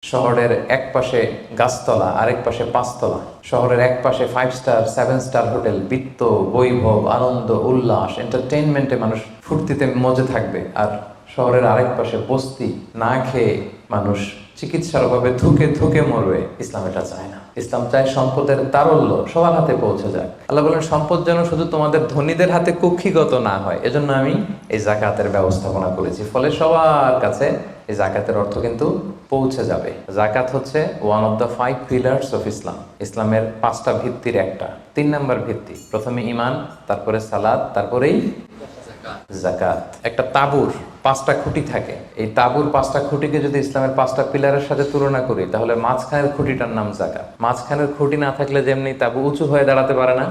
শহরের এক পাশে গাছতলা, আরেক পাশে পাঁচতলা। শহরের এক পাশে 5 স্টার 7 স্টার হোটেল, বৃত্ত, বৈভব, আনন্দ, উল্লাস, এন্টারটেইনমেন্টে মানুষ ফুর্তিতে মজে থাকবে। আর শহরের আরেক পাশে বস্তি, না খেয়ে মানুষ চিকিৎসার অভাবে ধুকে ধুকে মরবে। ইসলাম এটা চায় না। ইসলাম চায় সম্পদের তারল্য সবার হাতে পৌঁছে যায়। আল্লাহ বলেন, সম্পদ যেন শুধু তোমাদের ধনীদের হাতে কুক্ষিগত না হয়, এজন্য আমি এই জাকাতের ব্যবস্থাপনা করেছি। ফলে সবার কাছে এই জাকাতের অর্থ কিন্তু পৌঁছে যাবে। জাকাত হচ্ছে one of the 5 pillars of Islam. ইসলামের 5টা ভিত্তির একটা। 3 নাম্বার ভিত্তি, প্রথমে ঈমান, তারপরে সালাত, তারপরেই জাকাত। একটা তাঁবুর 5টা খুঁটি থাকে। এই তাঁবুর 5টা খুঁটিকে যদি ইসলামের 5টা পিলারের সাথে তুলনা করি, তাহলে মাঝখানের খুঁটিটার নাম জাকাত। মাঝখানের খুঁটি না থাকলে যেমনি তাঁবু উঁচু হয়ে দাঁড়াতে পারে না,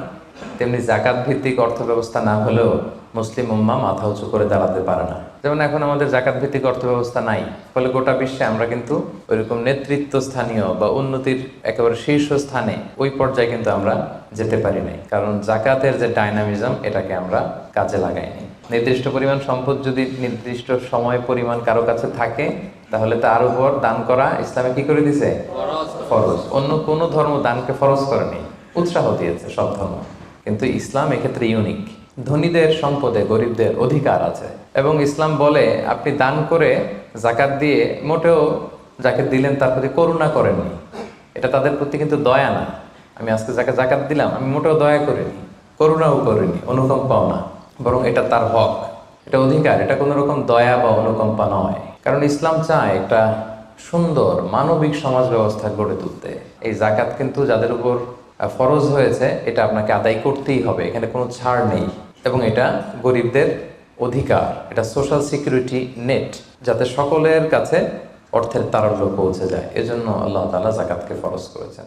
তেমনি জাকাত ভিত্তিক অর্থ ব্যবস্থা না হলেও মুসলিম উম্মাহ মাথা উঁচু করে দাঁড়াতে পারে না। যেমন এখন আমাদের জাকাত ভিত্তিক অর্থ ব্যবস্থা নাই, ফলে গোটা বিশ্বে আমরা কিন্তু ওইরকম নেতৃত্ব স্থানীয় বা উন্নতির একেবারে শীর্ষ স্থানে ওই পর্যায়ে কিন্তু আমরা যেতে পারি নাই, কারণ জাকাতের যে ডাইনামিজম এটাকে আমরা কাজে লাগাইনি। নির্দিষ্ট পরিমাণ সম্পদ যদি নির্দিষ্ট সময় পরিমাণ কারো কাছে থাকে, তাহলে তার উপর দান করা ইসলামে কি করে দিছে? ফরজ। অন্য কোনো ধর্ম দানকে ফরজ করেনি, উৎসাহ দিয়েছে সব ধর্ম, কিন্তু ইসলাম এক্ষেত্রে ইউনিক। ধনীদের সম্পদে গরিবদের অধিকার আছে, এবং ইসলাম বলে আপনি দান করে জাকাত দিয়ে মোটেও যাকে দিলেন তার প্রতি করুণা করেননি। এটা তাদের প্রতি কিন্তু দয়া না। আমি আজকে যাকে জাকাত দিলাম আমি মোটেও দয়া করিনি, করুণাও করিনি, অনুকম্পাও না, বরং এটা তার হক, এটা অধিকার, এটা কোনো রকম দয়া বা অনুকম্পা নয়। কারণ ইসলাম চায় একটা সুন্দর মানবিক সমাজ ব্যবস্থা গড়ে তুলতে। এই জাকাত কিন্তু যাদের উপর ফরজ হয়েছে, এটা আপনাকে আদায় করতেই হবে, এখানে কোনো ছাড় নেই। এবং এটা গরিবদের অধিকার, এটা সোশ্যাল সিকিউরিটি নেট, যাতে সকলের কাছে অর্থের তারল্য পৌঁছে যায়। এজন্য আল্লাহ তাআলা জাকাতকে ফরজ করেছেন।